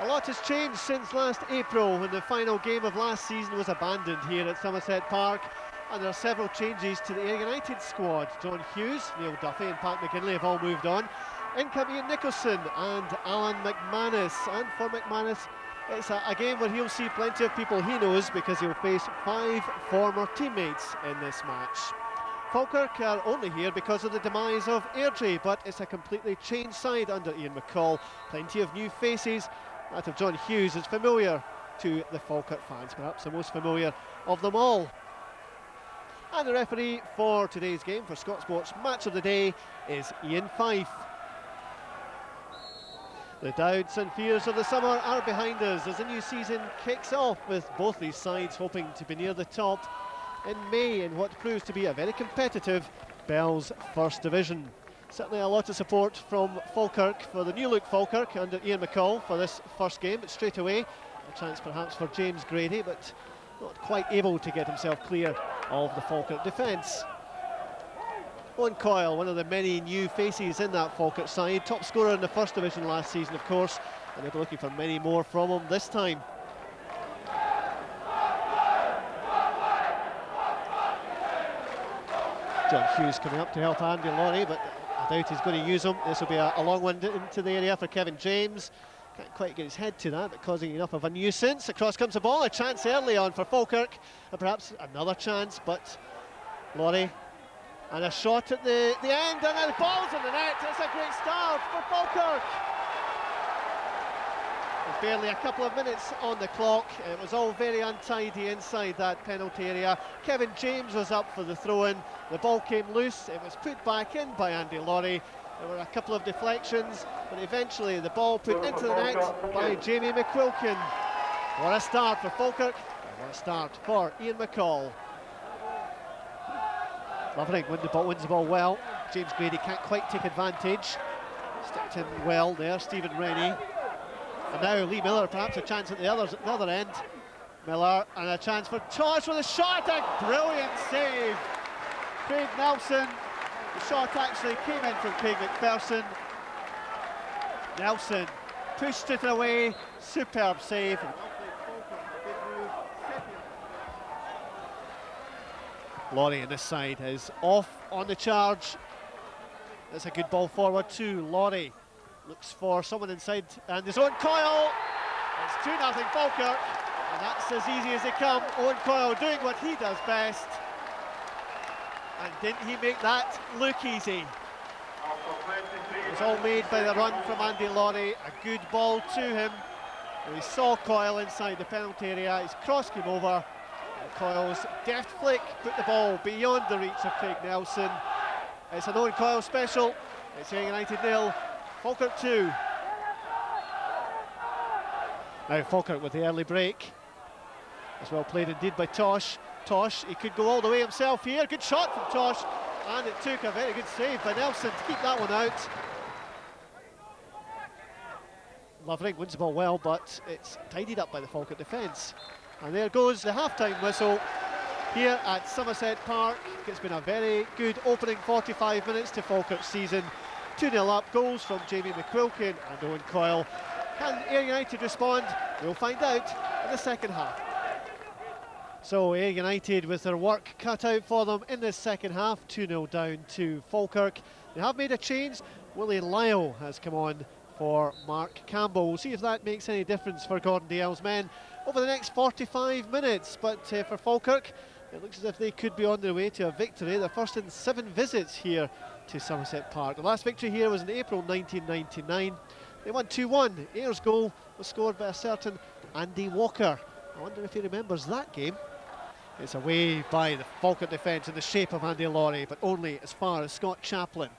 A lot has changed since last April when the final game of last season was abandoned here at Somerset Park, and there are several changes to the Ayr United squad. John Hughes, Neil Duffy and Pat McGinley have all moved on. In come Ian Nicholson and Alan McManus, and for McManus it's a game where he'll see plenty of people he knows because he'll face 5 former teammates in this match. Falkirk are only here because of the demise of Airdrie, but it's a completely changed side under Ian McCall. Plenty of new faces. That of John Hughes is familiar to the Falkirk fans, perhaps the most familiar of them all. And the referee for today's game, for Scott Sports Match of the Day, is Ian Fife. The doubts and fears of the summer are behind us as the new season kicks off, with both these sides hoping to be near the top in May in what proves to be a very competitive Bell's First Division. Certainly a lot of support from Falkirk for the new look Falkirk under Ian McCall for this first game. But straight away, a chance perhaps for James Grady, but not quite able to get himself clear of the Falkirk defence. Owen Coyle, one of the many new faces in that Falkirk side, top scorer in the First Division last season, of course, and they'll be looking for many more from him this time. John Hughes coming up to help Andy Laurie, but I doubt he's going to use him. This will be a long one into the area for Kevin James. Can't quite get his head to that, but causing enough of a nuisance. Across comes the ball, a chance early on for Falkirk, and perhaps another chance, but Laurie, and a shot at the end, and the ball's in the net. It's a great start for Falkirk. There's barely a couple of minutes on the clock. It was all very untidy inside that penalty area. Kevin James was up for the throw-in. The ball came loose. It was put back in by Andy Laurie. There were a couple of deflections, but eventually the ball put into the net by Jamie McQuilkin. What a start for Falkirk, and what a start for Ian McCall. Lovering wins the ball well. James Grady can't quite take advantage. Stepped in well there, Stephen Rennie. And now Lee Miller, perhaps a chance at the other end. Miller, and a chance for Tosh with a shot, a brilliant save. Craig Nelson, the shot actually came in from Craig McPherson. Nelson pushed it away, superb save. Laurie on this side is off on the charge. That's a good ball forward to Laurie. Looks for someone inside, and his own Coyle. It's 2-0 Falkirk, and that's as easy as they come. Owen Coyle doing what he does best. And didn't he make that look easy? It was all made by the run from Andy Laurie. A good ball to him. We saw Coyle inside the penalty area. His cross came over. And Coyle's deft flick put the ball beyond the reach of Craig Nelson. It's an Owen Coyle special. It's Ayr United 0, Falkirk 2. Now Falkirk with the early break. As well played indeed by Tosh. Tosh, he could go all the way himself here. Good shot from Tosh, and it took a very good save by Nelson to keep that one out. Lovering wins the ball well, but it's tidied up by the Falkirk defence. And there goes the half-time whistle here at Somerset Park. It's been a very good opening 45 minutes to Falkirk's season. 2-0 up, goals from Jamie McQuilkin and Owen Coyle. Can Ayr United respond? We'll find out in the second half. So Ayr United with their work cut out for them in this second half, 2-0 down to Falkirk. They have made a change. Willie Lyle has come on for Mark Campbell. We'll see if that makes any difference for Gordon Dalziel's men over the next 45 minutes. But for Falkirk, it looks as if they could be on their way to a victory. They're first in 7 visits here to Somerset Park. The last victory here was in April 1999. They won 2-1. Ayer's goal was scored by a certain Andy Walker. I wonder if he remembers that game. It's away by the Falkirk defence in the shape of Andy Laurie, but only as far as Scott Chaplin.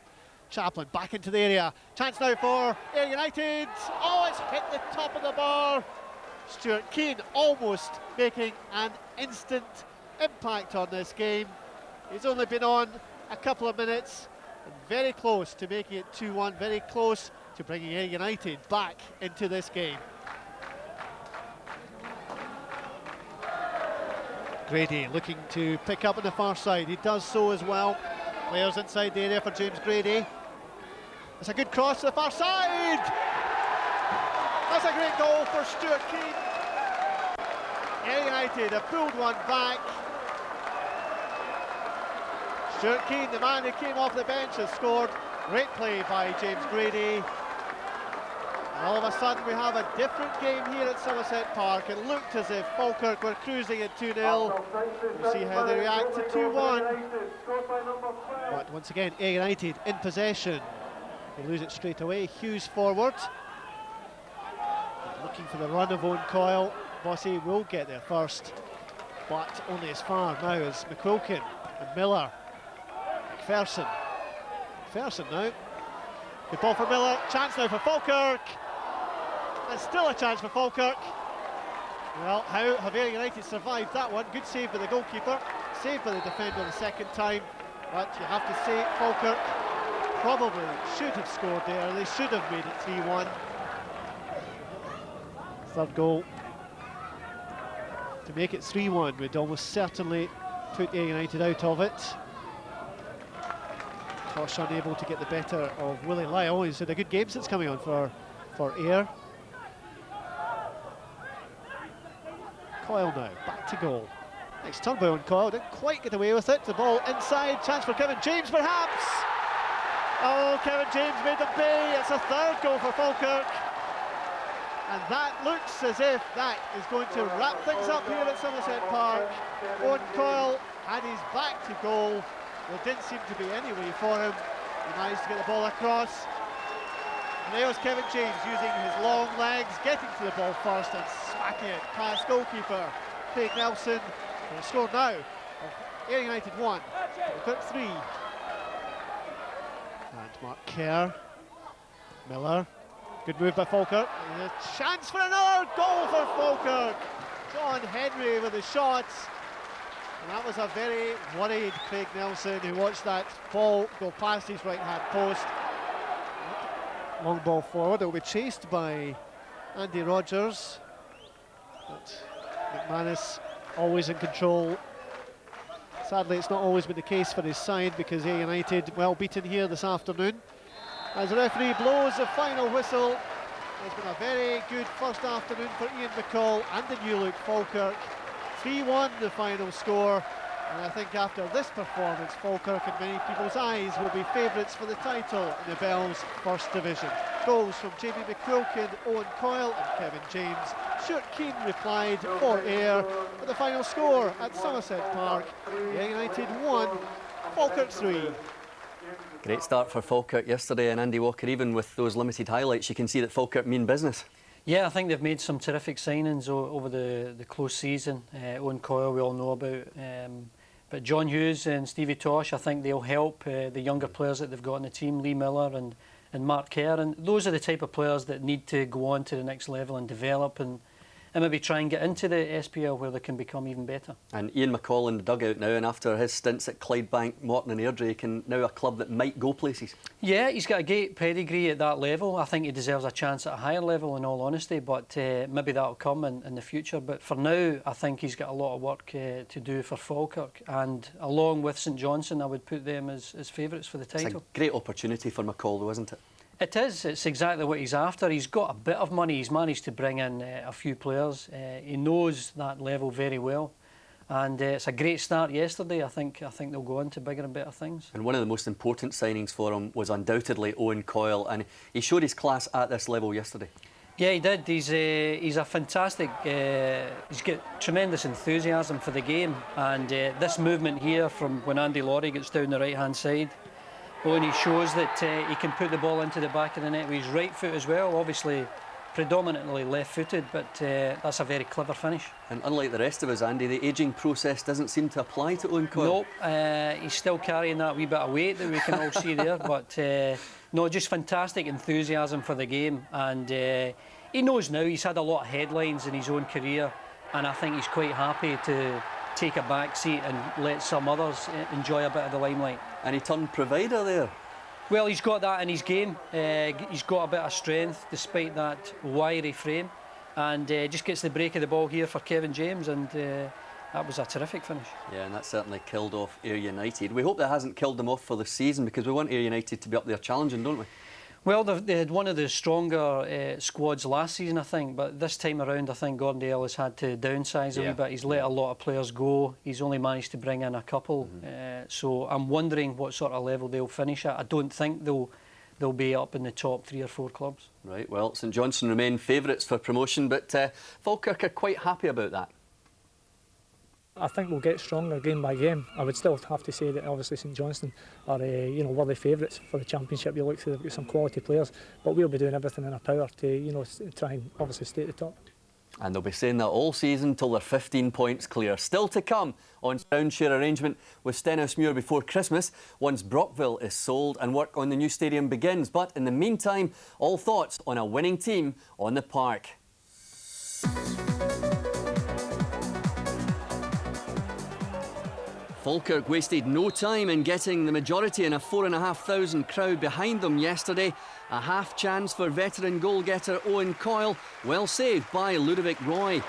Chaplin back into the area. Chance now for Ayr United. Oh, it's hit the top of the bar. Stuart Keane almost making an instant impact on this game. He's only been on a couple of minutes and very close to making it 2-1, very close to bringing Ayr United back into this game. Grady looking to pick up on the far side. He does so as well. Players inside the area for James Grady. It's a good cross to the far side. That's a great goal for Stuart Keane. Ayr United have pulled one back. Stuart Keane, the man who came off the bench, has scored. Great play by James Grady. And all of a sudden we have a different game here at Somerset Park. It looked as if Falkirk were cruising at 2-0. We'll see how they react to 2-1. But once again, Ayr United in possession. They lose it straight away. Hughes forward. Looking for the run of Owen Coyle. Bossy will get there first, but only as far now as McQuilkin and Miller. McPherson. McPherson now. Good ball for Miller. Chance now for Falkirk. And still a chance for Falkirk. Well, how have Ayr United survived that one? Good save by the goalkeeper. Saved by the defender the second time. But you have to say Falkirk probably should have scored there. They should have made it 3-1. Third goal to make it 3-1 would almost certainly put Ayr United out of it. Tosh unable to get the better of Willie Lyle. He's had a good game since coming on for Ayr. Coyle now, back to goal. Next turn by Owen Coyle, didn't quite get away with it. The ball inside, chance for Kevin James perhaps. Oh, Kevin James made them pay. It's a third goal for Falkirk. And that looks as if that is going to wrap things up here at Somerset Park. Owen Coyle had his back to goal. There didn't seem to be any way for him. He managed to get the ball across. And there's Kevin James using his long legs, getting to the ball first and smacking it past goalkeeper Craig Nelson. And the score now of Ayr United 1, Falkirk 3. And Mark Kerr, Miller. Good move by Falkirk. There's a chance for another goal for Falkirk. John Henry with the shots. And that was a very worried Craig Nelson who watched that ball go past his right-hand post. Long ball forward. It will be chased by Andy Rogers. But McManus always in control. Sadly, it's not always been the case for his side because Ayr United well beaten here this afternoon. As the referee blows the final whistle, it's been a very good first afternoon for Ian McCall and the new look Falkirk. 3-1 the final score, and I think after this performance, Falkirk in many people's eyes will be favourites for the title in the Bell's First Division. Goals from Jamie McQuilkin, Owen Coyle and Kevin James. Stuart Keane replied for Ayr, with the final score at Somerset Park. Ayr United 1, Falkirk 3. Great start for Falkirk yesterday, and Andy Walker, even with those limited highlights, you can see that Falkirk mean business. Yeah, I think they've made some terrific signings over the close season. Owen Coyle we all know about, but John Hughes and Stevie Tosh, I think they'll help the younger players that they've got in the team, Lee Miller and Mark Kerr, and those are the type of players that need to go on to the next level and develop and maybe try and get into the SPL where they can become even better. And Ian McCall in the dugout now, and after his stints at Clydebank, Morton and Airdrie, and now a club that might go places. Yeah, he's got a great pedigree at that level. I think he deserves a chance at a higher level in all honesty, but maybe that'll come in the future. But for now, I think he's got a lot of work to do for Falkirk, and along with St Johnstone, I would put them as favourites for the title. It's a great opportunity for McCall though, isn't it? It is. It's exactly what he's after. He's got a bit of money. He's managed to bring in a few players. He knows that level very well. And it's a great start yesterday. I think they'll go on to bigger and better things. And one of the most important signings for him was undoubtedly Owen Coyle. And he showed his class at this level yesterday. Yeah, he did. He's a fantastic... he's got tremendous enthusiasm for the game. And this movement here from when Andy Laurie gets down the right-hand side, and he shows that he can put the ball into the back of the net with his right foot as well. Obviously, predominantly left-footed, but that's a very clever finish. And unlike the rest of us, Andy, the ageing process doesn't seem to apply to Owen Coyle. Nope, he's still carrying that wee bit of weight that we can all see there. But no, just fantastic enthusiasm for the game, and he knows now he's had a lot of headlines in his own career, and I think he's quite happy to take a back seat and let some others enjoy a bit of the limelight. And he turned provider there. Well, he's got that in his game. He's got a bit of strength despite that wiry frame, and just gets the break of the ball here for Kevin James, and that was a terrific finish. Yeah, and that certainly killed off Ayr United. We hope that hasn't killed them off for the season, because we want Ayr United to be up there challenging, don't we? Well, they had one of the stronger squads last season, I think, but this time around I think Gordon Dalziel has had to downsize a wee bit. He's let a lot of players go. He's only managed to bring in a couple. So I'm wondering what sort of level they'll finish at. I don't think they'll be up in the top 3 or 4 clubs. Right, well, St Johnstone remain favourites for promotion, but Falkirk are quite happy about that. I think we'll get stronger game by game. I would still have to say that obviously St Johnstone are worthy favourites for the championship. You look through, they've got some quality players, but we'll be doing everything in our power to try and obviously stay at the top. And they'll be saying that all season till they're 15 points clear. Still to come on ground share arrangement with Stenhousemuir before Christmas, once Brockville is sold and work on the new stadium begins. But in the meantime, all thoughts on a winning team on the park. Falkirk wasted no time in getting the majority in a 4,500 crowd behind them yesterday. A half chance for veteran goal-getter Owen Coyle, well saved by Ludovic Roy.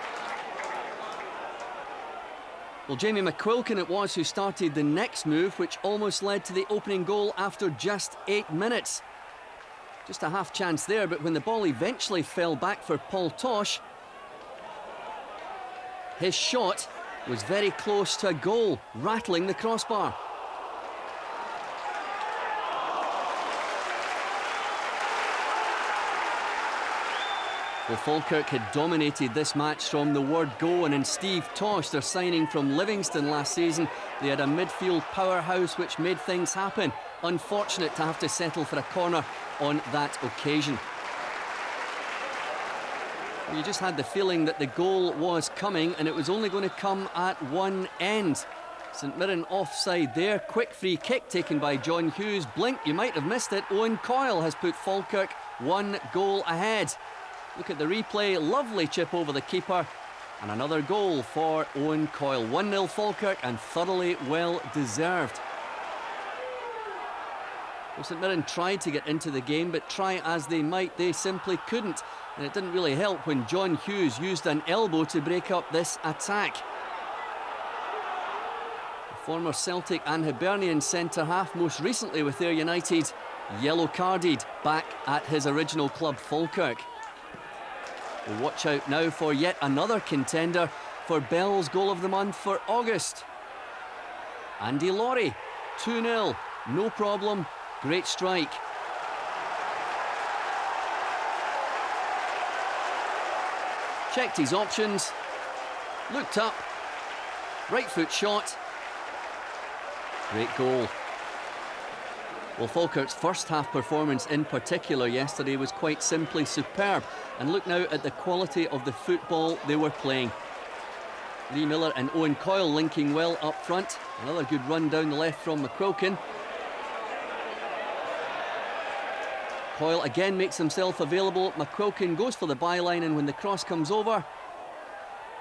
Well, Jamie McQuilkin it was who started the next move, which almost led to the opening goal after just 8 minutes. Just a half chance there, but when the ball eventually fell back for Paul Tosh, his shot was very close to a goal, rattling the crossbar. Well, Falkirk had dominated this match from the word go, and in Steve Tosh, their signing from Livingston last season, they had a midfield powerhouse which made things happen. Unfortunate to have to settle for a corner on that occasion. You just had the feeling that the goal was coming and it was only going to come at one end. St Mirren offside there. Quick free kick taken by John Hughes. Blink, you might have missed it. Owen Coyle has put Falkirk 1 goal ahead. Look at the replay. Lovely chip over the keeper. And another goal for Owen Coyle. 1-0 Falkirk, and thoroughly well deserved. Well, St Mirren tried to get into the game, but try as they might, they simply couldn't. And it didn't really help when John Hughes used an elbow to break up this attack. The former Celtic and Hibernian centre-half, most recently with Ayr United, yellow-carded back at his original club, Falkirk. We'll watch out now for yet another contender for Bell's goal of the month for August. Andy Laurie, 2-0, no problem, great strike. Checked his options, looked up, right foot shot, great goal. Well, Falkirk's first half performance in particular yesterday was quite simply superb, and look now at the quality of the football they were playing. Lee Miller and Owen Coyle linking well up front, another good run down the left from McQuilkin. Coyle again makes himself available. McQuilkin goes for the byline, and when the cross comes over,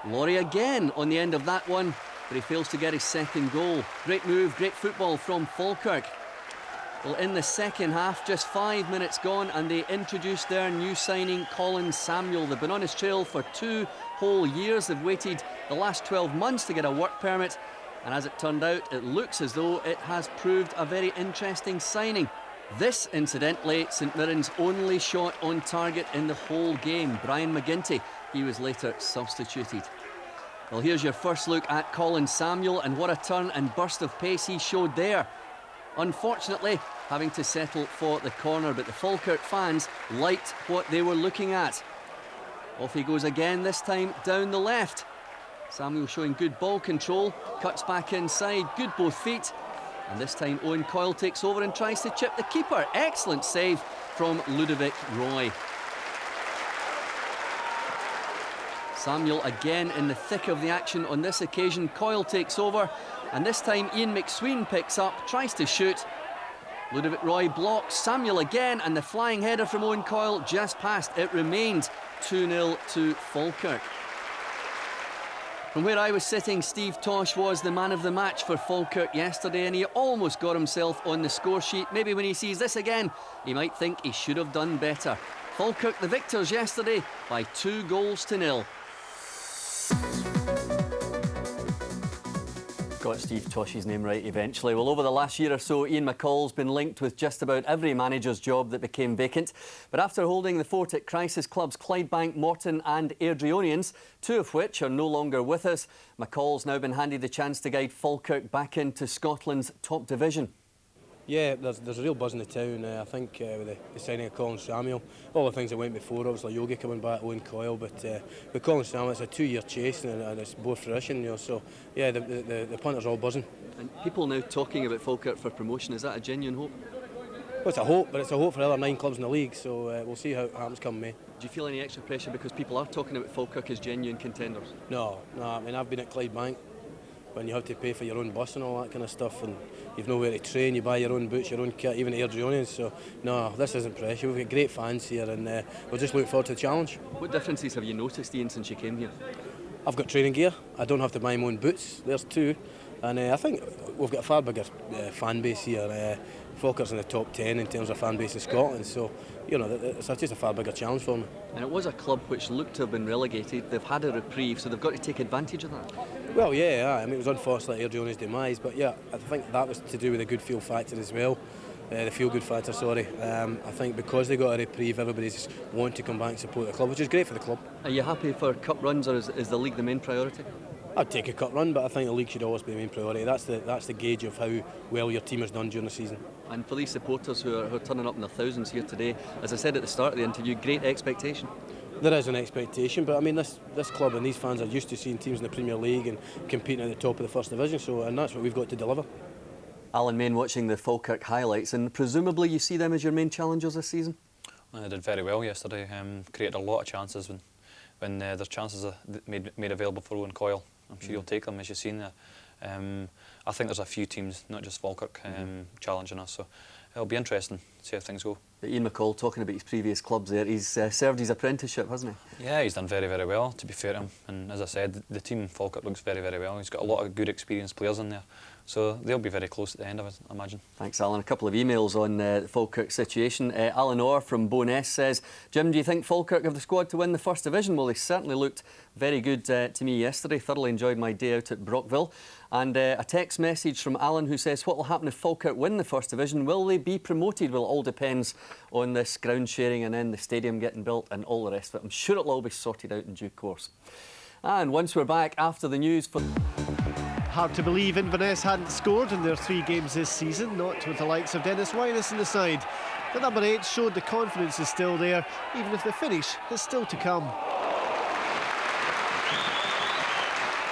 Laurie again on the end of that one, but he fails to get his second goal. Great move, great football from Falkirk. Well, in the second half, just 5 minutes gone, and they introduced their new signing, Collin Samuel. They've been on his trail for 2 whole years. They've waited the last 12 months to get a work permit, and as it turned out, it looks as though it has proved a very interesting signing. This, incidentally, St Mirren's only shot on target in the whole game. Brian McGinty, he was later substituted. Well, here's your first look at Collin Samuel, and what a turn and burst of pace he showed there. Unfortunately, having to settle for the corner, but the Falkirk fans liked what they were looking at. Off he goes again, this time down the left. Samuel showing good ball control, cuts back inside, good both feet. And this time Owen Coyle takes over and tries to chip the keeper. Excellent save from Ludovic Roy. Samuel again in the thick of the action on this occasion. Coyle takes over, and this time Ian McSween picks up, tries to shoot. Ludovic Roy blocks. Samuel again, and the flying header from Owen Coyle just passed. It remained 2-0 to Falkirk. From where I was sitting, Steve Tosh was the man of the match for Falkirk yesterday, and he almost got himself on the score sheet. Maybe when he sees this again, he might think he should have done better. Falkirk the victors yesterday by 2-0. Got Steve Tosh's name right eventually. Well, over the last year or so, Ian McCall's been linked with just about every manager's job that became vacant. But after holding the fort at crisis clubs Clydebank, Morton and Ayr United, two of which are no longer with us, McCall's now been handed the chance to guide Falkirk back into Scotland's top division. Yeah, there's a real buzz in the town. I think with the signing of Collin Samuel, all the things that went before, obviously Yogi coming back, Owen Coyle, but with Collin Samuel, it's a 2-year chase and it's bore fruition, you know. So yeah, the punters are all buzzing. And people now talking about Falkirk for promotion. Is that a genuine hope? Well, it's a hope, but it's a hope for the other 9 clubs in the league. So we'll see how it happens come May. Do you feel any extra pressure because people are talking about Falkirk as genuine contenders? No. I mean, I've been at Clydebank when you have to pay for your own bus and all that kind of stuff, and you've nowhere to train, you buy your own boots, your own kit, even Ayr United. So no, this isn't pressure. We've got great fans here, and we're just looking forward to the challenge. What differences have you noticed, Ian, since you came here? I've got training gear. I don't have to buy my own boots. There's 2, and I think we've got a far bigger fan base here. Falkirk's in the top 10 in terms of fan base in Scotland, so you know it's just a far bigger challenge for me. And it was a club which looked to have been relegated. They've had a reprieve, so they've got to take advantage of that. Well, yeah, I mean it was unfortunate Ayr United's demise, but yeah, I think that was to do with the good feel factor as well. The feel-good factor, sorry. I think because they got a reprieve, everybody's wanting to come back and support the club, which is great for the club. Are you happy for cup runs, or is the league the main priority? I'd take a cup run, but I think the league should always be the main priority. That's the gauge of how well your team has done during the season. And for these supporters who are turning up in their thousands here today, as I said at the start of the interview, great expectation. There is an expectation, but I mean this club and these fans are used to seeing teams in the Premier League and competing at the top of the First Division, and that's what we've got to deliver. Alan Main watching the Falkirk highlights, and presumably you see them as your main challengers this season? They did very well yesterday, created a lot of chances when there's chances made available for Owen Coyle. I'm sure you'll take them, as you've seen there. I think there's a few teams, not just Falkirk, challenging us, so it'll be interesting to see how things go. Ian McCall, talking about his previous clubs there, he's served his apprenticeship, hasn't he? Yeah, he's done very, very well, to be fair to him. And as I said, the team in Falkirk looks very, very well. He's got a lot of good experienced players in there, so they'll be very close at the end of it, I imagine. Thanks, Alan. A couple of emails on the Falkirk situation. Alan Orr from Bo'ness says, Jim, do you think Falkirk have the squad to win the First Division? Well, they certainly looked very good to me yesterday. Thoroughly enjoyed my day out at Brockville. And a text message from Alan who says, what will happen if Falkirk win the First Division? Will they be promoted? Well, it all depends on this ground sharing and then the stadium getting built and all the rest of it. I'm sure it'll all be sorted out in due course. And once we're back after the news for... Hard to believe Inverness hadn't scored in their 3 games this season, not with the likes of Dennis Wyness in the side. The number 8 showed the confidence is still there, even if the finish is still to come.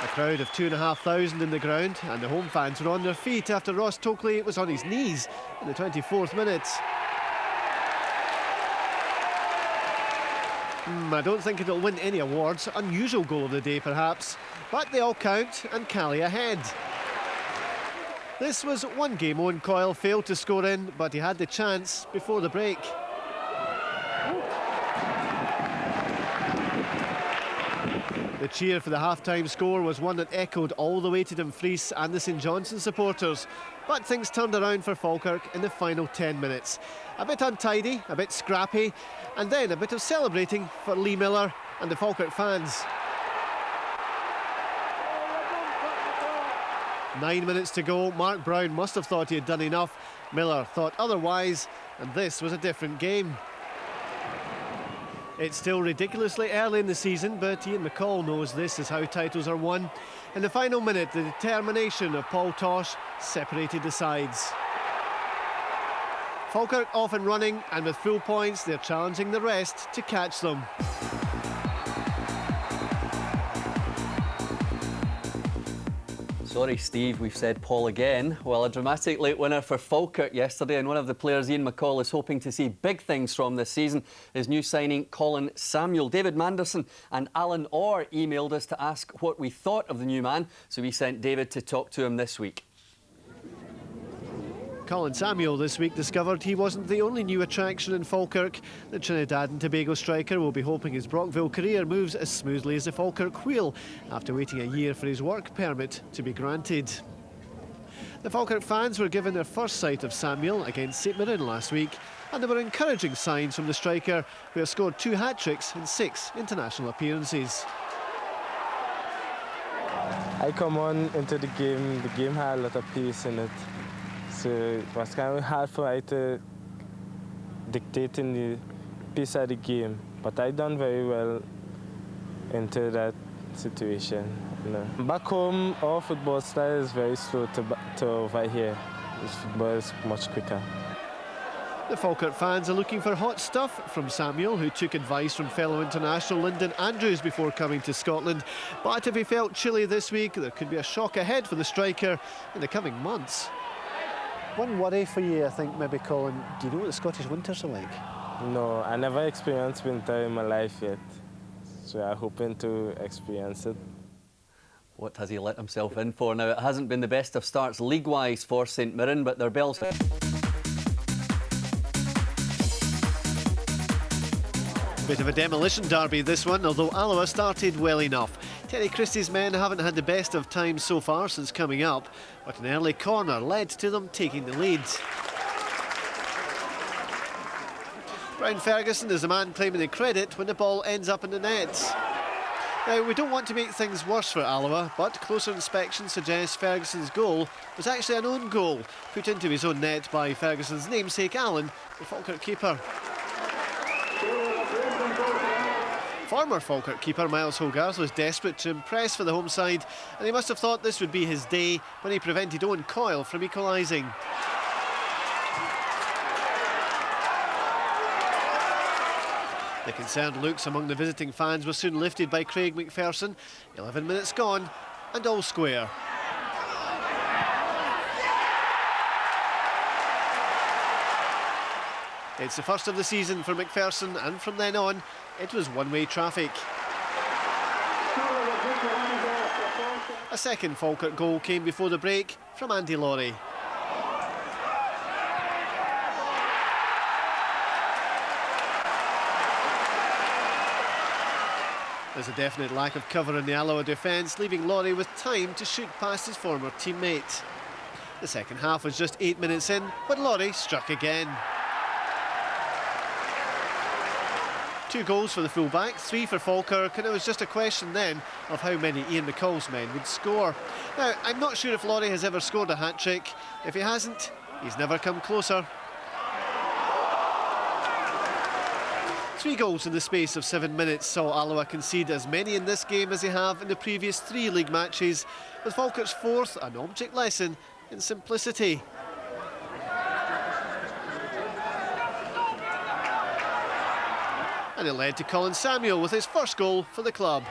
A crowd of 2,500 in the ground, and the home fans were on their feet after Ross Tokley was on his knees in the 24th minute. I don't think it'll win any awards. Unusual goal of the day, perhaps. But they all count, and Cali ahead. This was one game Owen Coyle failed to score in, but he had the chance before the break. The cheer for the half-time score was one that echoed all the way to Dumfries and the St Johnstone supporters. But things turned around for Falkirk in the final 10 minutes. A bit untidy, a bit scrappy, and then a bit of celebrating for Lee Miller and the Falkirk fans. 9 minutes to go. Mark Brown must have thought he had done enough. Miller thought otherwise, and this was a different game. It's still ridiculously early in the season, but Ian McCall knows this is how titles are won. In the final minute, the determination of Paul Tosh separated the sides. Falkirk off and running, and with full points, they're challenging the rest to catch them. Sorry, Steve, we've said Paul again. Well, a dramatic late winner for Falkirk yesterday, and one of the players Ian McCall is hoping to see big things from this season is new signing Collin Samuel. David Manderson and Alan Orr emailed us to ask what we thought of the new man, so we sent David to talk to him this week. Collin Samuel this week discovered he wasn't the only new attraction in Falkirk. The Trinidad and Tobago striker will be hoping his Brockville career moves as smoothly as the Falkirk wheel after waiting a year for his work permit to be granted. The Falkirk fans were given their first sight of Samuel against St Mirren last week, and there were encouraging signs from the striker, who has scored 2 hat-tricks in 6 international appearances. I come on into the game had a lot of pace in it. So it was kind of hard for me to dictate in the pace of the game. But I done very well into that situation. You know. Back home, our football style is very slow to over here. This football is much quicker. The Falkirk fans are looking for hot stuff from Samuel, who took advice from fellow international Lyndon Andrews before coming to Scotland. But if he felt chilly this week, there could be a shock ahead for the striker in the coming months. One worry for you, I think, maybe, Colin, do you know what the Scottish winters are like? No, I never experienced winter in my life yet. So I'm hoping to experience it. What has he let himself in for? Now, it hasn't been the best of starts league-wise for St Mirren, but their bells... Bit of a demolition derby, this one, although Alloa started well enough. Terry Christie's men haven't had the best of times so far since coming up, but an early corner led to them taking the lead. Brian Ferguson is the man claiming the credit when the ball ends up in the net. Now, we don't want to make things worse for Alloa, but closer inspection suggests Ferguson's goal was actually an own goal, put into his own net by Ferguson's namesake Alan, the Falkirk keeper. Former Falkirk keeper Miles Hogarth was desperate to impress for the home side, and he must have thought this would be his day when he prevented Owen Coyle from equalising. The concerned looks among the visiting fans were soon lifted by Craig McPherson. 11 minutes gone, and all square. It's the first of the season for McPherson, and from then on, it was one-way traffic. A second Falkirk goal came before the break from Andy Laurie. There's a definite lack of cover in the Alloa defence, leaving Laurie with time to shoot past his former teammate. The second half was just 8 minutes in, but Laurie struck again. 2 goals for the fullback, 3 for Falkirk, and it was just a question then of how many Ian McCall's men would score. Now, I'm not sure if Laurie has ever scored a hat-trick. If he hasn't, he's never come closer. 3 goals in the space of 7 minutes saw Alloa concede as many in this game as they have in the previous 3 league matches, with Falkirk's fourth an object lesson in simplicity. And it led to Collin Samuel with his first goal for the club.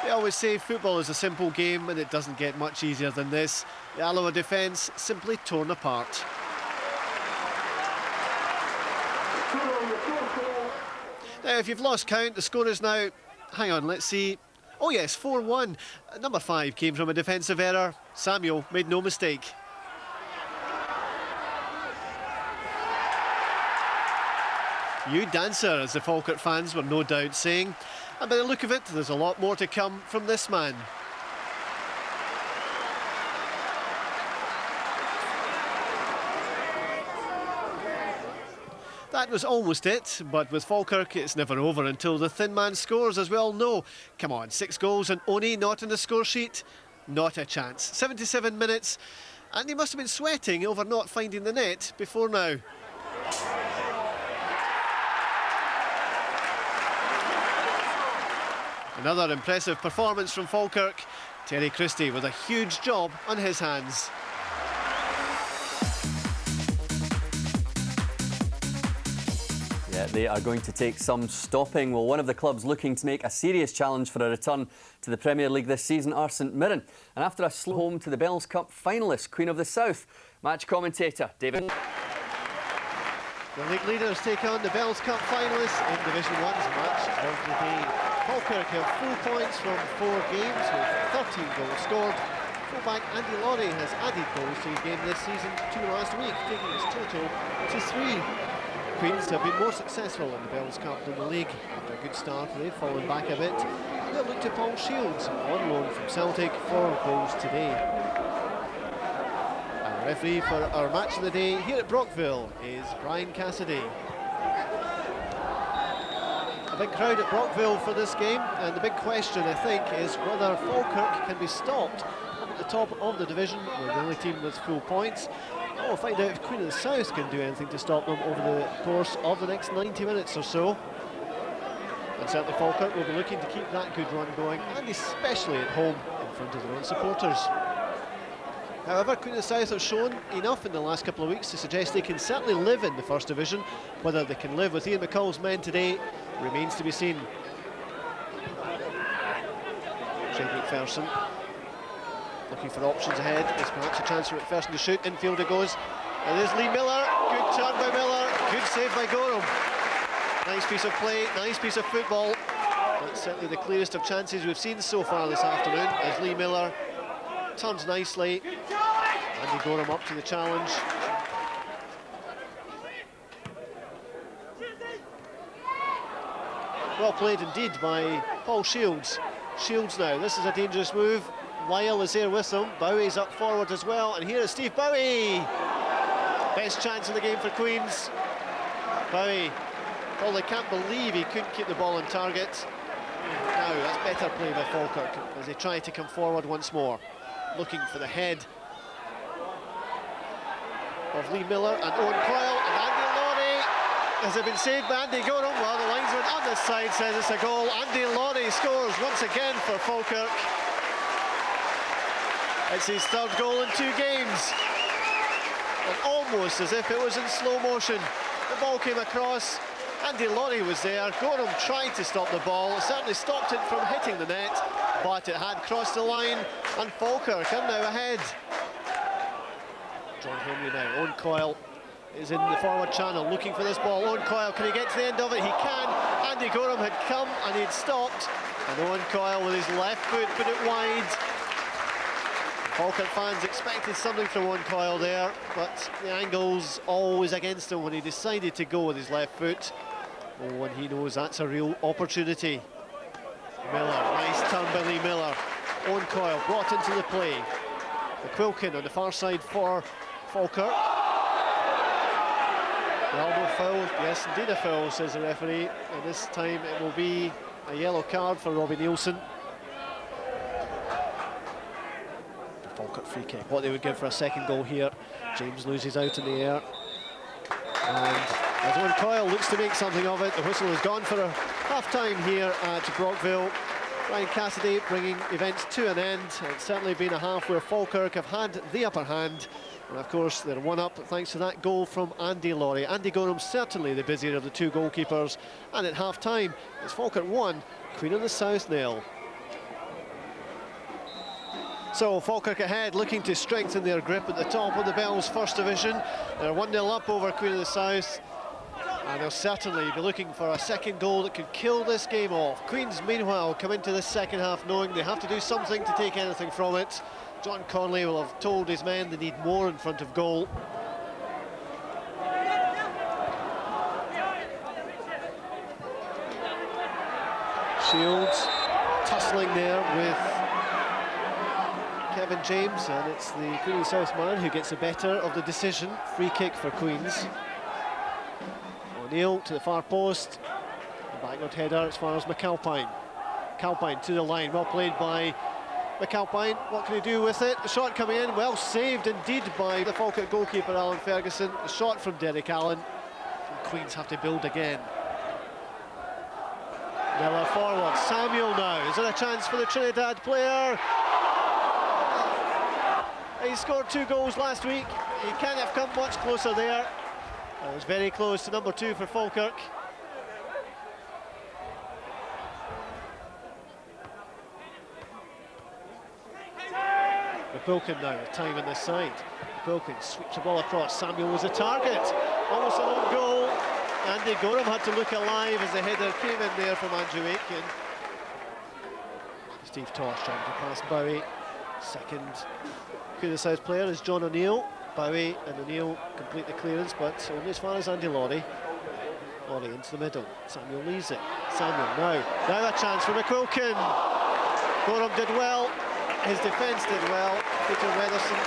They always say football is a simple game, and it doesn't get much easier than this. The Alloa defence simply torn apart. Now, if you've lost count, the score is now... Hang on, let's see. Oh yes, 4-1. Number 5 came from a defensive error. Samuel made no mistake. You dancer, as the Falkirk fans were no doubt saying. And by the look of it, there's a lot more to come from this man. That was almost it, but with Falkirk it's never over until the thin man scores, as we all know. Come on, 6 goals and Oni not in the score sheet? Not a chance. 77 minutes, and he must have been sweating over not finding the net before now. Another impressive performance from Falkirk. Terry Christie with a huge job on his hands. Yeah, they are going to take some stopping. Well, one of the clubs looking to make a serious challenge for a return to the Premier League this season are St Mirren. And after a slow home to the Bells Cup finalist, Queen of the South, match commentator David. The league leaders take on the Bells Cup finalists in Division 1's match of the day. Falkirk have 4 points from 4 games with 13 goals scored. Fullback Andy Laurie has added goals to his game this season, 2 last week, taking his total to 3. Queens have been more successful in the Bells Cup than the league. After a good start, they've fallen back a bit. They'll look to Paul Shields on loan from Celtic for goals today. Our referee for our match of the day here at Brockville is Brian Cassidy. A big crowd at Brockville for this game, and the big question, I think, is whether Falkirk can be stopped up at the top of the division. We're the only team with full points. And we'll find out if Queen of the South can do anything to stop them over the course of the next 90 minutes or so. And certainly Falkirk will be looking to keep that good run going, and especially at home in front of their own supporters. However, Queen of the South have shown enough in the last couple of weeks to suggest they can certainly live in the First Division. Whether they can live with Ian McCall's men today remains to be seen. Shane McPherson looking for options ahead. There's perhaps a chance for McPherson to shoot. Infield it goes. And there's Lee Miller. Good turn by Miller. Good save by Gorham. Nice piece of play, nice piece of football. That's certainly the clearest of chances we've seen so far this afternoon, as Lee Miller turns nicely. Andy Gorham up to the challenge. Well played indeed by Paul Shields. Shields now, this is a dangerous move. Lyle is there with him. Bowie's up forward as well, and here is Steve Bowie. Best chance in the game for Queens. Bowie, well, they can't believe he couldn't keep the ball on target. Now, that's better play by Falkirk as they try to come forward once more. Looking for the head of Lee Miller and Owen Coyle, and Andy Laurie. Has it been saved by Andy Gorham? Well, the linesman on this side says it's a goal. Andy Laurie scores once again for Falkirk. It's his third goal in 2 games. And almost as if it was in slow motion. The ball came across, Andy Laurie was there. Gorham tried to stop the ball, certainly stopped it from hitting the net, but it had crossed the line, and Falkirk are now ahead. John Homley now, Owen Coyle is in the forward channel looking for this ball. Owen Coyle, can he get to the end of it? He can. Andy Gorham had come and he'd stopped, and Owen Coyle with his left foot put it wide. Falkirk fans expected something from Owen Coyle there, but the angle's always against him when he decided to go with his left foot. Oh, and he knows that's a real opportunity. Miller, nice turn by Lee Miller. Owen Coyle brought into the play. McQuilkin on the far side for Falkirk. Well, no foul. Yes, indeed a foul, says the referee. And this time it will be a yellow card for Robbie Nielsen. Falkirk free kick. What they would give for a second goal here. James loses out in the air. And as Owen Coyle looks to make something of it, the whistle is gone for a half-time here at Brockville. Ryan Cassidy bringing events to an end. It's certainly been a half where Falkirk have had the upper hand. And of course, they're one up thanks to that goal from Andy Laurie. Andy Gorham certainly the busier of the 2 goalkeepers. And at half-time, it's Falkirk 1, Queen of the South 0. So Falkirk ahead, looking to strengthen their grip at the top of the Bells First Division. They're 1-0 up over Queen of the South, and they'll certainly be looking for a second goal that could kill this game off. Queens, meanwhile, come into this second half knowing they have to do something to take anything from it. John Conley will have told his men they need more in front of goal. Shields tussling there with Kevin James, and it's the Queen of the South man who gets the better of the decision. Free kick for Queens. O'Neill to the far post. The backward header as far as McAlpine. McAlpine to the line, well played by McAlpine. What can he do with it? The shot coming in, well saved indeed by the Falkirk goalkeeper Alan Ferguson. The shot from Derek Allen. And Queens have to build again. Miller forward, Samuel now. Is there a chance for the Trinidad player? He scored 2 goals last week. He can't have come much closer there. It was very close to number 2 for Falkirk. McQuilkin now with time on this side. McQuilkin sweeps the ball across. Samuel was a target. Almost an own goal. Andy Gorham had to look alive as the header came in there from Andrew Aitken. Steve Tosh trying to pass Bowie. Second Queen of the South player is John O'Neill. Bowie and O'Neill complete the clearance, but only as far as Andy Laurie. Laurie into the middle. Samuel leaves it. Samuel now a chance for McQuilkin. Gorham did well. His defence did well. Peter Weatherson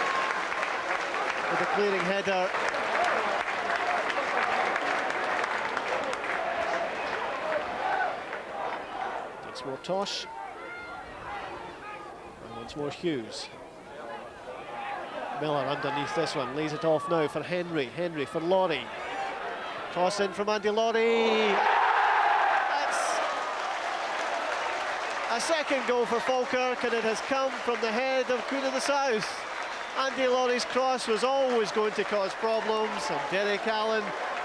with a clearing header. Once more Tosh. And once more Hughes. Miller underneath this one, lays it off now for Henry. Henry for Laurie. Toss in from Andy Laurie. That's a second goal for Falkirk, and it has come from the head of Queen of the South. Andy Laurie's cross was always going to cause problems, and Derek Allen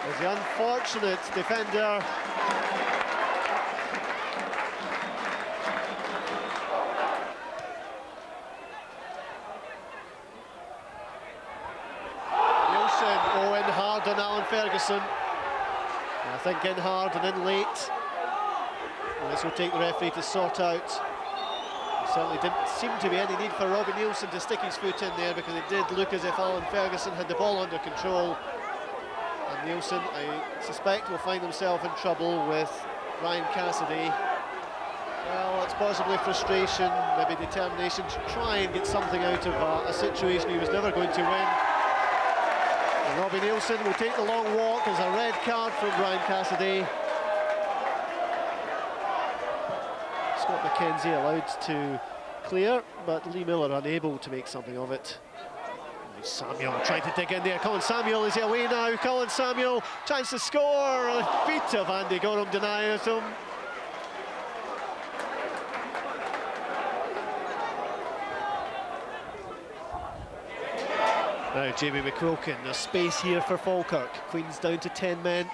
is the unfortunate defender. On Alan Ferguson. I think in hard and in late. And this will take the referee to sort out. There certainly didn't seem to be any need for Robbie Nielsen to stick his foot in there, because it did look as if Alan Ferguson had the ball under control. And Nielsen, I suspect, will find himself in trouble with Ryan Cassidy. Well, it's possibly frustration, maybe determination to try and get something out of a situation he was never going to win. And Robbie Nielsen will take the long walk as a red card from Brian Cassidy. Scott McKenzie allowed to clear, but Lee Miller unable to make something of it. Samuel trying to dig in there. Collin Samuel, is he away now? Collin Samuel, chance to score. A feet of Andy Gorham denies him. Now Jamie McQuilkin, there's space here for Falkirk. Queen's down to 10 men.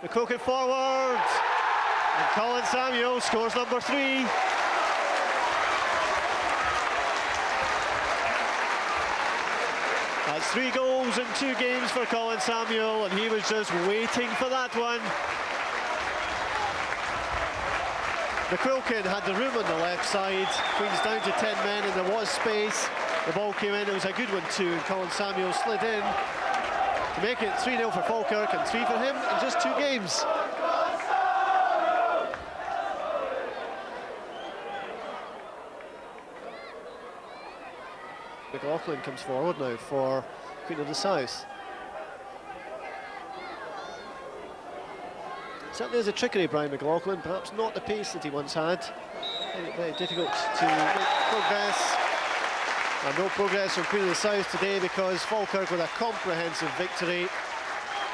McQuilkin forward, and Collin Samuel scores number 3. That's 3 goals in 2 games for Collin Samuel, and he was just waiting for that one. McQuilkin had the room on the left side. Queen's down to 10 men, and there was space. The ball came in, it was a good one too, and Collin Samuel slid in to make it 3-0 for Falkirk and 3 for him in just 2 games. McLaughlin comes forward now for Queen of the South. Certainly there's a trickery, Brian McLaughlin, perhaps not the pace that he once had. Very difficult to make progress. And no progress from Queen of the South today, because Falkirk with a comprehensive victory.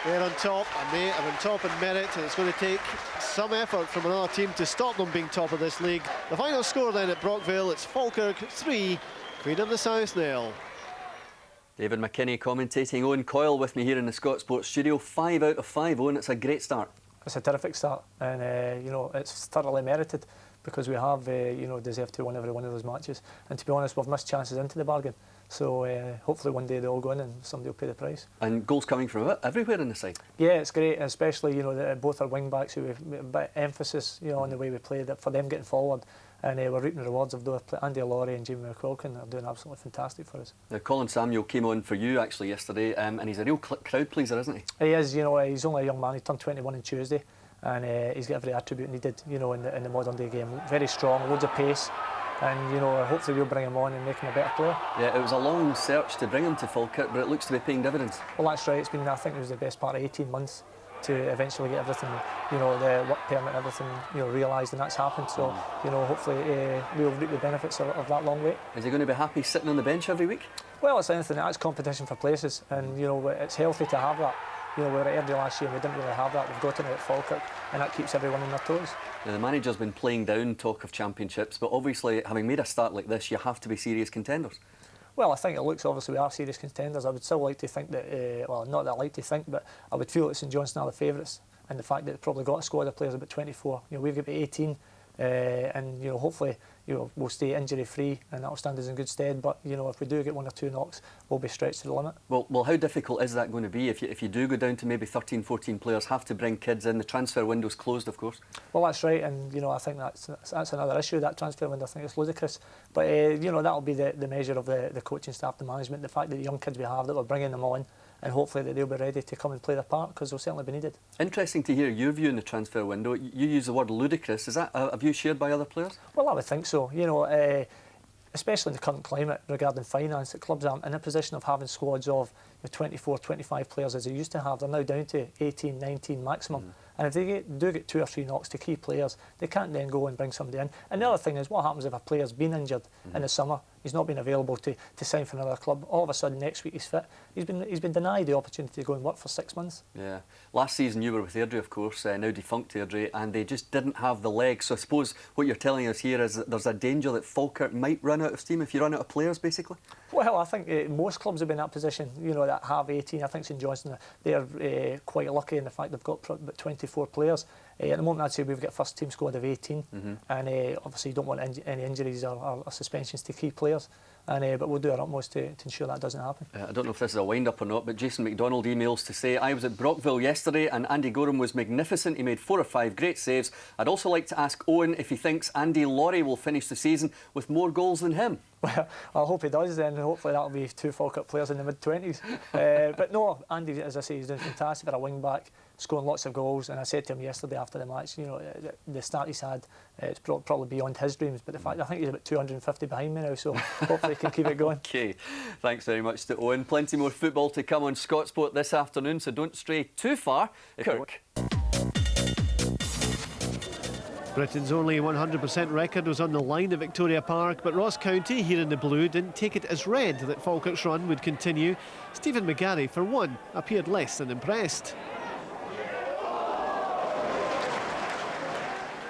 They're on top, and they are on top in merit, and it's going to take some effort from another team to stop them being top of this league. The final score then at Brockville, it's Falkirk 3, Queen of the South 0. David McKinney commentating. Owen Coyle with me here in the Scott Sports studio. 5 out of 5, Owen, it's a great start. It's a terrific start, and you know, it's thoroughly merited, because we have you know, deserved to win every one of those matches, and to be honest, we've missed chances into the bargain, so hopefully one day they all go in and somebody will pay the price. And goals coming from everywhere in the side. Yeah, it's great, especially, you know, both our wing backs, who have a bit of emphasis, you know, on the way we play, that for them getting forward, and we're reaping the rewards of those. Andy Laurie and Jamie McQuilkin are doing absolutely fantastic for us. Now, Collin Samuel came on for you actually yesterday, and he's a real crowd pleaser, isn't he? He is. You know, he's only a young man. He turned 21 on Tuesday, and he's got every attribute needed, you know, in the modern day game. Very strong, loads of pace, and you know, hopefully we'll bring him on and make him a better player. Yeah, it was a long search to bring him to Falkirk, but it looks to be paying dividends. Well, that's right. It's been, I think it was the best part of 18 months to eventually get everything, you know, the work permit, everything, you know, realised, and that's happened. So, you know, hopefully we'll reap the benefits of that long wait. Is he going to be happy sitting on the bench every week? Well, it's anything. That's competition for places, and you know, it's healthy to have that. You know, we were at Airdrie last year and we didn't really have that. We've got it at Falkirk, and that keeps everyone on their toes. Now, the manager's been playing down talk of championships, but obviously, having made a start like this, you have to be serious contenders. Well, I think it looks, obviously we are serious contenders. I would still like to think that, well, not that I like to think, but I would feel that St Johnstone are the favourites, and the fact that they've probably got a squad of players about 24. You know, we've got about 18, and you know, hopefully, you know, we'll stay injury free, and that'll stand us in good stead. But you know, if we do get 1 or 2 knocks, we'll be stretched to the limit. Well, how difficult is that going to be if you do go down to maybe 13, 14 players, have to bring kids in? The transfer window's closed, of course. Well, that's right, and you know, I think that's another issue, that transfer window. I think it's ludicrous, but you know, that'll be the measure of the coaching staff, the management, the fact that the young kids we have, that we're bringing them on, and hopefully that they'll be ready to come and play their part, because they'll certainly be needed. Interesting to hear your view in the transfer window. You use the word ludicrous. Is that a view shared by other players? Well, I would think so. You know, especially in the current climate regarding finance, that clubs aren't in a position of having squads of 24, 25 players as they used to have. They're now down to 18, 19 maximum. And if they do get 2 or 3 knocks to key players, they can't then go and bring somebody in. And the other thing is, what happens if a player's been injured in the summer? He's not been available to sign for another club. All of a sudden, next week he's fit. He's been denied the opportunity to go and work for 6 months. Yeah. Last season you were with Airdrie, of course, now defunct Airdrie, and they just didn't have the legs. So I suppose what you're telling us here is that there's a danger that Falkirk might run out of steam if you run out of players, basically? Well, I think most clubs have been in that position, you know, that have 18. I think St Johnstone, they're quite lucky in the fact they've got about 24 players. At the moment, I'd say we've got a first team squad of 18, and obviously you don't want any injuries or suspensions to key players. But we'll do our utmost to ensure that doesn't happen. I don't know if this is a wind-up or not, but Jason McDonald emails to say, I was at Brockville yesterday and Andy Gorham was magnificent. He made 4 or 5 great saves. I'd also like to ask Owen if he thinks Andy Laurie will finish the season with more goals than him. Well, I hope he does then. Hopefully that'll be 2 Falkirk players in the mid-20s. But no, Andy, as I say, he's doing fantastic for a wing-back, scoring lots of goals. And I said to him yesterday after the match, you know, the start he's had, it's probably beyond his dreams. But the fact, I think he's about 250 behind me now, so hopefully he can keep it going. OK, thanks very much to Owen. Plenty more football to come on Scotsport this afternoon, so don't stray too far. Kirk. Britain's only 100% record was on the line at Victoria Park, but Ross County, here in the blue, didn't take it as read that Falkirk's run would continue. Stephen McGarry, for one, appeared less than impressed.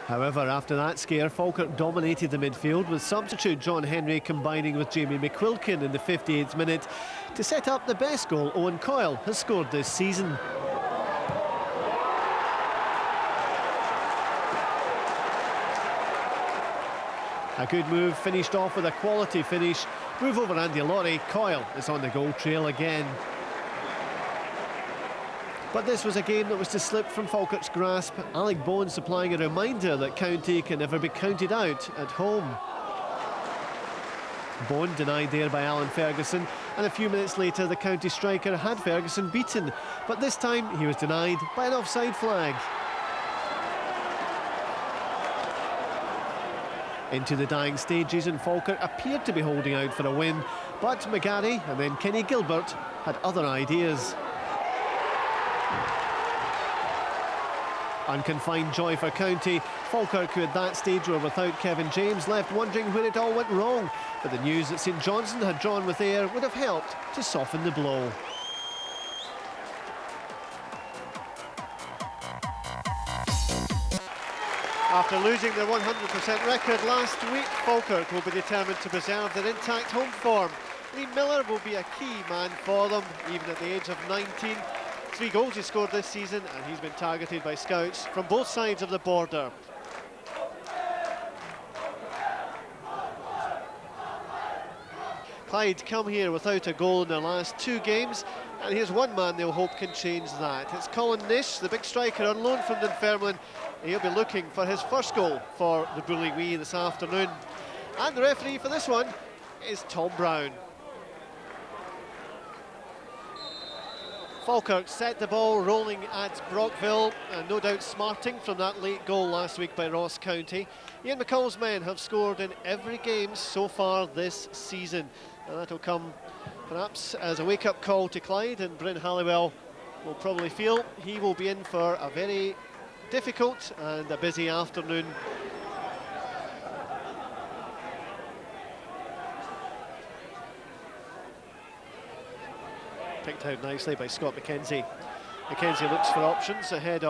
However, after that scare, Falkirk dominated the midfield, with substitute John Henry combining with Jamie McQuilkin in the 58th minute to set up the best goal Owen Coyle has scored this season. A good move, finished off with a quality finish. Move over Andy Laurie, Coyle is on the goal trail again. But this was a game that was to slip from Falkirk's grasp. Alec Bowen supplying a reminder that County can never be counted out at home. Bowen denied there by Alan Ferguson, and a few minutes later the County striker had Ferguson beaten, but this time he was denied by an offside flag. Into the dying stages, and Falkirk appeared to be holding out for a win, but McGarry and then Kenny Gilbert had other ideas. Unconfined joy for County. Falkirk, who at that stage were without Kevin James, left wondering where it all went wrong, but the news that St Johnstone had drawn with Ayr would have helped to soften the blow. After losing their 100% record last week, Falkirk will be determined to preserve their intact home form. Liam Miller will be a key man for them, even at the age of 19. 3 goals he scored this season, and he's been targeted by scouts from both sides of the border. Clyde come here without a goal in their last 2 games, and here's one man they'll hope can change that. It's Colin, the big striker on loan from Dunfermline. He'll be looking for his first goal for the Bully Wee this afternoon. And the referee for this one is Tom Brown. Falkirk set the ball rolling at Brockville, and no doubt smarting from that late goal last week by Ross County. Ian McCall's men have scored in every game so far this season, and that'll come perhaps as a wake-up call to Clyde, and Bryn Halliwell will probably feel he will be in for a very difficult and a busy afternoon. Picked out nicely by Scott McKenzie. McKenzie looks for options ahead of